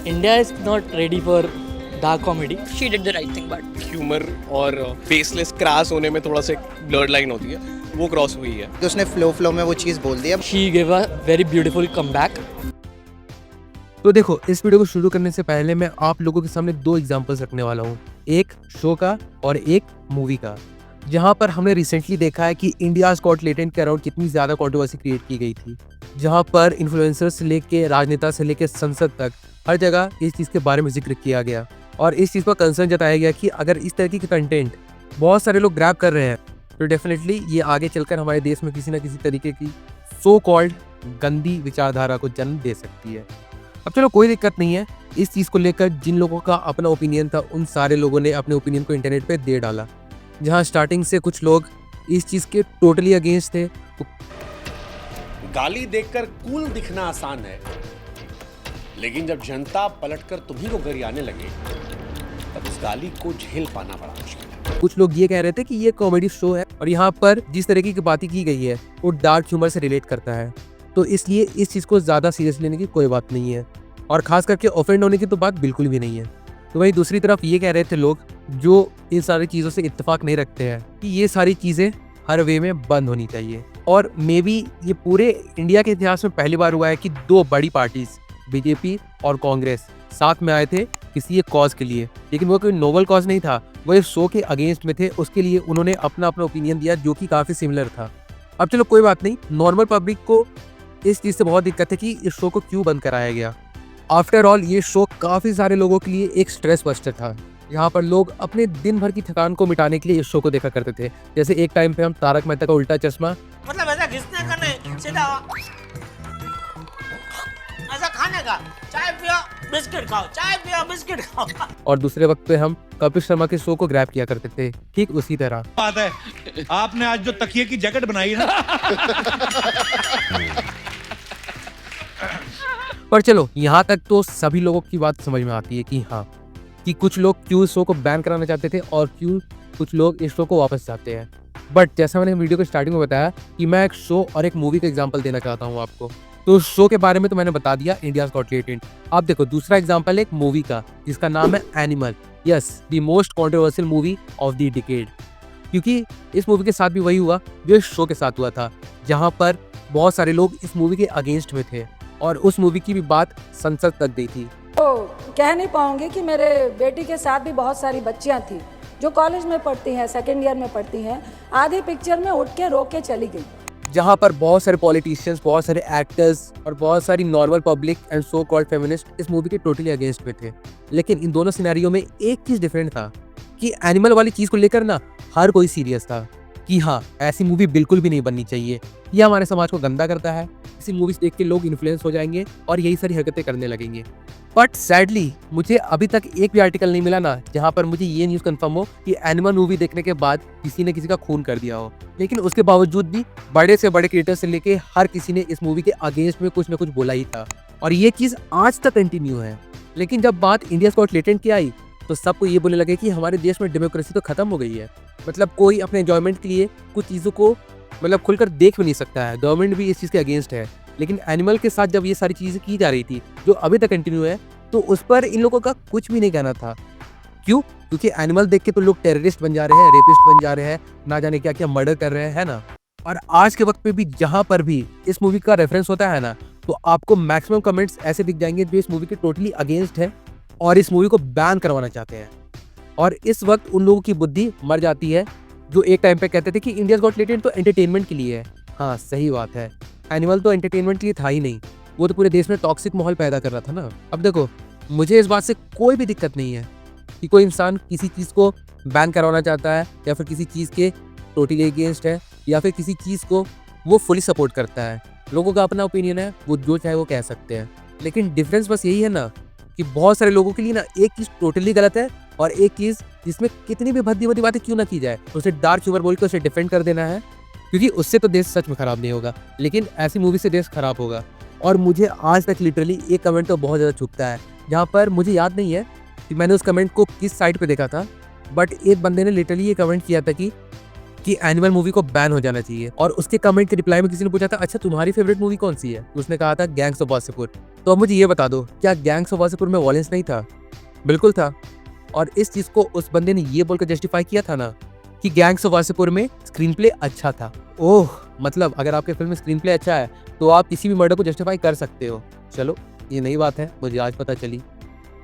India is not ready for dark comedy. She did the right thing, but humour और faceless crash होने में थोड़ा सा blurred line होती है, वो क्रॉस हुई है। तो उसने फ्लो में वो चीज़ बोल दी। अब She gave a very beautiful comeback. तो देखो, इस वीडियो को शुरू करने से पहले मैं आप लोगों के सामने दो एग्जांपल्स रखने वाला हूँ, एक शो का और एक मूवी का, जहाँ पर हमने रिसेंटली देखा है कि इंडियाज गॉट टैलेंट के अराउंड कितनी ज़्यादा कंट्रोवर्सी क्रिएट की गई थी, जहाँ पर इन्फ्लुएंसर्स से लेके राजनेता से लेके संसद तक हर जगह इस चीज़ के बारे में जिक्र किया गया और इस चीज़ पर कंसर्न जताया गया कि अगर इस तरह की कंटेंट बहुत सारे लोग ग्रैब कर रहे हैं तो डेफिनेटली ये आगे चलकर हमारे देश में किसी न किसी तरीके की सो कॉल्ड गंदी विचारधारा को जन्म दे सकती है। अब चलो, कोई दिक्कत नहीं है, इस चीज़ को लेकर जिन लोगों का अपना ओपिनियन था उन सारे लोगों ने अपने ओपिनियन को इंटरनेट पे दे डाला, जहां स्टार्टिंग से कुछ लोग इस चीज़ के टोटली अगेंस्ट थे। गाली देकर कूल दिखना आसान है, लेकिन जब जनता पलटकर तुम्ही को गरियाने लगे तब उस गाली को झेल पाना बड़ा मुश्किल है। कुछ लोग ये कह रहे थे कि ये कॉमेडी शो है और यहाँ पर जिस तरीके की बातें की गई है वो डार्क ह्यूमर से रिलेट करता है, तो इसलिए इस चीज़ को ज़्यादा सीरियस लेने की कोई बात नहीं है और खास करके ऑफेंड होने की तो बात बिल्कुल भी नहीं है। तो वहीं दूसरी तरफ ये कह रहे थे लोग जो इन सारी चीज़ों से इत्तेफाक नहीं रखते हैं कि ये सारी चीज़ें हर वे में बंद होनी चाहिए। और मे बी ये पूरे इंडिया के इतिहास में पहली बार हुआ है कि दो बड़ी पार्टीज बीजेपी और कांग्रेस साथ में आए थे किसी एक कॉज के लिए, लेकिन वो कोई नोबल कॉज नहीं था, वो इस शो के अगेंस्ट में थे। उसके लिए उन्होंने अपना अपना ओपिनियन दिया जो कि काफ़ी सिमिलर था। अब चलो, कोई बात नहीं, नॉर्मल पब्लिक को इस चीज़ से बहुत दिक्कत है कि इस शो को क्यों बंद कराया गया। आफ्टर ऑल ये शो काफ़ी सारे लोगों के लिए एक स्ट्रेस बस्टर था, यहाँ पर लोग अपने दिन भर की थकान को मिटाने के लिए इस शो को देखा करते थे। जैसे एक टाइम पे हम तारक मेहता का उल्टा चश्मा, मतलब ऐसा घिसने का नहीं, सीधा ऐसा खाने का, चाय पियो बिस्किट खाओ, चाय पियो बिस्किट खाओ। और दूसरे वक्त पे हम कपिल शर्मा के शो को ग्रैब किया करते थे, ठीक उसी तरह। बात है, आपने आज जो तकिए की जैकेट बनाई है ना। पर चलो, यहाँ तक तो सभी लोगों की बात समझ में आती है कि हाँ, कि कुछ लोग क्यों इस शो को बैन कराना चाहते थे और क्यों कुछ लोग इस शो को वापस चाहते हैं। बट जैसा मैंने वीडियो के स्टार्टिंग में बताया कि मैं एक शो और एक मूवी का एग्जांपल देना चाहता हूँ आपको। तो शो के बारे में तो मैंने बता दिया, इंडियाज गॉट टैलेंट। आप देखो, दूसरा एग्जांपल है एक मूवी का जिसका नाम है animal. Yes, the most controversial movie of the decade, क्योंकि इस मूवी के साथ भी वही हुआ जो इस शो के साथ हुआ था, जहाँ पर बहुत सारे लोग इस मूवी के अगेंस्ट में थे और उस मूवी की भी बात संसद तक गई थी। तो कह नहीं पाऊंगी कि मेरे बेटी के साथ भी बहुत सारी बच्चियां थी जो कॉलेज में पढ़ती हैं, सेकेंड ईयर में पढ़ती हैं, आधी पिक्चर में उठ के रो के चली गई, जहाँ पर बहुत सारे पॉलिटिशियंस, बहुत सारे एक्टर्स और बहुत सारी normal public and so called feminist इस मूवी के टोटली अगेंस्ट में थे। लेकिन इन दोनों सिनेरियो में एक चीज़ डिफरेंट था कि एनिमल वाली चीज़ को लेकर ना हर कोई सीरियस था कि हाँ, ऐसी मूवी बिल्कुल भी नहीं बननी चाहिए, ये हमारे समाज को गंदा करता है, इसी मूवीज देख के लोग इन्फ्लुएंस हो जाएंगे और यही सारी हरकतें करने लगेंगे। बट सैडली मुझे अभी तक एक भी आर्टिकल नहीं मिला ना जहाँ पर मुझे ये न्यूज़ कंफर्म हो कि एनिमल मूवी देखने के बाद किसी ने किसी का खून कर दिया हो। लेकिन उसके बावजूद भी बड़े से बड़े क्रिएटर से लेके हर किसी ने इस मूवी के अगेंस्ट में कुछ ना कुछ बोला ही था और ये चीज़ आज तक कंटिन्यू है। लेकिन जब बात इंडियाज गॉट टैलेंट की आई तो सबको ये बोलने लगे कि हमारे देश में डेमोक्रेसी तो खत्म हो गई है, मतलब कोई अपने एंजॉयमेंट के लिए कुछ चीज़ों को मतलब खुलकर देख भी नहीं सकता है, गवर्नमेंट भी इस चीज़ के अगेंस्ट है। लेकिन एनिमल के साथ जब ये सारी चीज़ें की जा रही थी जो अभी तक कंटिन्यू है, तो उस पर इन लोगों का कुछ भी नहीं कहना था। क्यों? क्योंकि एनिमल देख के तो लोग टेररिस्ट बन जा रहे हैं, रेपिस्ट बन जा रहे हैं, ना जाने क्या क्या मर्डर कर रहे हैं ना। और आज के वक्त पे भी जहाँ पर भी इस मूवी का रेफरेंस होता है ना, तो आपको मैक्सिमम कमेंट्स ऐसे दिख जाएंगे जो इस मूवी के टोटली अगेंस्ट है और इस मूवी को बैन करवाना चाहते हैं। और इस वक्त उन लोगों की बुद्धि मर जाती है जो एक टाइम पे कहते थे कि इंडियाज गॉट टैलेंट तो एंटरटेनमेंट के लिए है। हाँ, सही बात है, एनिमल तो एंटरटेनमेंट के लिए था ही नहीं, वो तो पूरे देश में टॉक्सिक माहौल पैदा कर रहा था ना। अब देखो, मुझे इस बात से कोई भी दिक्कत नहीं है कि कोई इंसान किसी चीज़ को बैन करवाना चाहता है या फिर किसी चीज़ के टोटली अगेंस्ट है या फिर किसी चीज़ को वो फुली सपोर्ट करता है। लोगों का अपना ओपिनियन है, वो जो चाहे वो कह सकते हैं। लेकिन डिफरेंस बस यही है ना कि बहुत सारे लोगों के लिए ना एक चीज़ टोटली गलत है और एक चीज़ जिसमें कितनी भी भद्दी भद्दी बातें क्यों ना की जाए उसे डार्क ह्यूमर बोल के उसे डिफेंड कर देना है, क्योंकि उससे तो देश सच में ख़राब नहीं होगा, लेकिन ऐसी मूवी से देश ख़राब होगा। और मुझे आज तक लिटरली एक कमेंट तो बहुत ज़्यादा चुभता है, जहाँ पर मुझे याद नहीं है कि मैंने उस कमेंट को किस साइट पे देखा था, बट एक बंदे ने लिटरली ये कमेंट किया था कि कि एनिमल मूवी को बैन हो जाना चाहिए। और उसके कमेंट के रिप्लाई में किसी ने पूछा था, अच्छा तुम्हारी फेवरेट मूवी कौन सी है? तो उसने कहा था गैंग्स ऑफ वासेपुर। तो अब मुझे ये बता दो, क्या गैंग्स ऑफ वासेपुर में वॉयलेंस नहीं था? बिल्कुल था। और इस चीज को उस बंदे ने ये बोलकर जस्टिफाई किया था ना कि गैंग्स ऑफ वासेपुर में स्क्रीन प्ले अच्छा था। ओह, मतलब अगर आपके फिल्म में स्क्रीन प्ले अच्छा है तो आप किसी भी मर्डर को जस्टिफाई कर सकते हो। चलो, ये नई बात है, मुझे आज पता चली।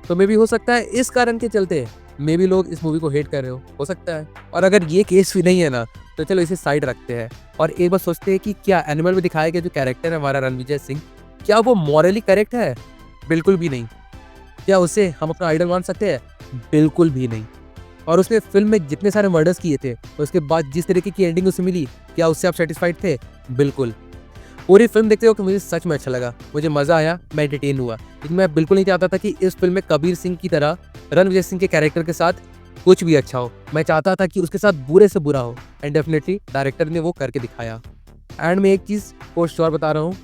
तो मे भी हो सकता है इस कारण के चलते मे भी लोग इस मूवी को हेट कर रहे हो सकता है। और अगर ये केस भी नहीं है ना, तो चलो इसे साइड रखते हैं और एक बार सोचते हैं कि क्या एनिमल में दिखाया गया जो कैरेक्टर है हमारा रणविजय सिंह, क्या वो मॉरली करेक्ट है? बिल्कुल भी नहीं। क्या उसे हम अपना आइडल मान सकते हैं? बिल्कुल भी नहीं। और उसने फिल्म में जितने सारे मर्डर्स किए थे, उसके बाद जिस तरीके की एंडिंग उसे मिली, क्या उससे आप सेटिस्फाइड थे? बिल्कुल। पूरी फिल्म देखते हो कि मुझे सच में अच्छा लगा, मुझे मज़ा आया, मैं एंटरटेन हुआ। लेकिन मैं बिल्कुल नहीं चाहता था कि इस फिल्म में कबीर सिंह की तरह रणविजय सिंह के कैरेक्टर के साथ कुछ भी अच्छा हो। मैं चाहता था कि उसके साथ बुरे से बुरा हो, एंड डेफिनेटली डायरेक्टर ने वो करके दिखाया। एंड मैं एक चीज़ को श्योर बता रहा हूँ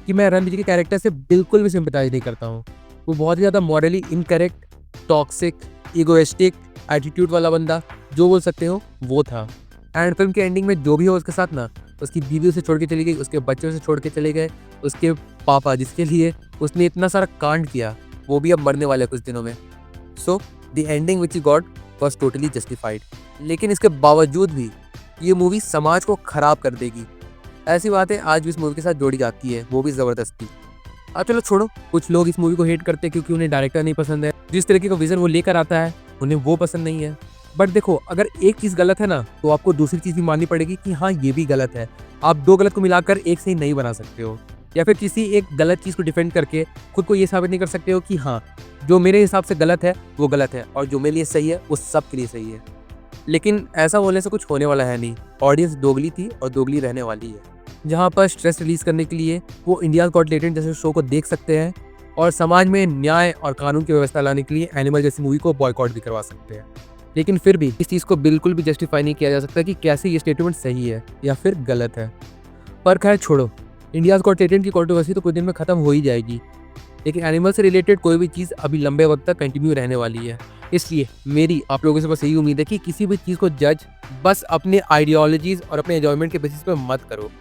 कि मैं रणविजय के कैरेक्टर से बिल्कुल भी सिंपैथाइज नहीं करता हूँ। वो बहुत ही ज़्यादा morally incorrect, toxic, egoistic attitude वाला बंदा, जो बोल सकते हो वो था। एंड फिल्म के एंडिंग में जो भी हो उसके साथ ना, उसकी बीवी उसे छोड़ के चली गई, उसके बच्चे उसे छोड़ के चले गए, उसके पापा जिसके लिए उसने इतना सारा कांड किया वो भी अब मरने वाले कुछ दिनों में। So the ending which he got was totally justified. लेकिन इसके बावजूद भी ये मूवी समाज को खराब कर देगी, ऐसी बातें आज भी इस मूवी के साथ जोड़ी जाती है, वो भी ज़बरदस्ती। अब चलो छोड़ो, कुछ लोग इस मूवी को हेट करते हैं क्योंकि उन्हें डायरेक्टर नहीं पसंद है, जिस तरीके का विजन वो लेकर आता है उन्हें वो पसंद नहीं है। बट देखो, अगर एक चीज़ गलत है ना, तो आपको दूसरी चीज़ भी माननी पड़ेगी कि हाँ ये भी गलत है। आप दो गलत को मिलाकर एक सही नहीं बना सकते हो, या फिर किसी एक गलत चीज़ को डिफेंड करके खुद को ये साबित नहीं कर सकते हो कि हाँ जो मेरे हिसाब से गलत है वो गलत है और जो मेरे लिए सही है वो सब के लिए सही है। लेकिन ऐसा बोलने से कुछ होने वाला है नहीं। ऑडियंस दोगली थी और दोगली रहने वाली है। जहाँ पर स्ट्रेस रिलीज करने के लिए वो इंडिया गॉट टैलेंट जैसे शो को देख सकते हैं और समाज में न्याय और कानून की व्यवस्था लाने के लिए एनिमल जैसी मूवी को बॉयकॉट भी करवा सकते हैं। लेकिन फिर भी इस चीज़ को बिल्कुल भी जस्टिफाई नहीं किया जा सकता कि कैसे ये स्टेटमेंट सही है या फिर गलत है। पर खैर छोड़ो, इंडिया गॉट टैलेंट की कंट्रोवर्सी तो कुछ दिन में ख़त्म हो ही जाएगी, लेकिन एनिमल से रिलेटेड कोई भी चीज़ अभी लंबे वक्त तक कंटिन्यू रहने वाली है। इसलिए मेरी आप लोगों से बस यही उम्मीद है कि किसी भी चीज़ को जज बस अपने आइडियोलॉजीज़ और अपने एंजॉयमेंट के बेसिस पे मत करो।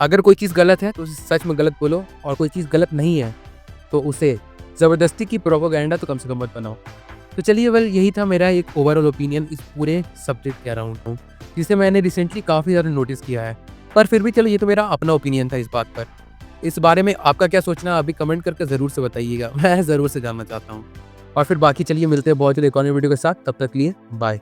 अगर कोई चीज़ गलत है तो उसे सच में गलत बोलो, और कोई चीज़ गलत नहीं है तो उसे ज़बरदस्ती की प्रोपेगेंडा तो कम से कम मत बनाओ। तो चलिए, वेल यही था मेरा एक ओवरऑल ओपिनियन इस पूरे सब्जेक्ट के अराउंड, जिसे मैंने रिसेंटली काफ़ी ज़्यादा नोटिस किया है। पर फिर भी चलो, ये तो मेरा अपना ओपिनियन था इस बात पर। इस बारे में आपका क्या सोचना अभी कमेंट करके ज़रूर से बताइएगा, मैं ज़रूर से जानना चाहता हूँ। और फिर बाकी चलिए मिलते हैं बहुत जल्द एक और वीडियो के साथ, तब तक के लिए बाय।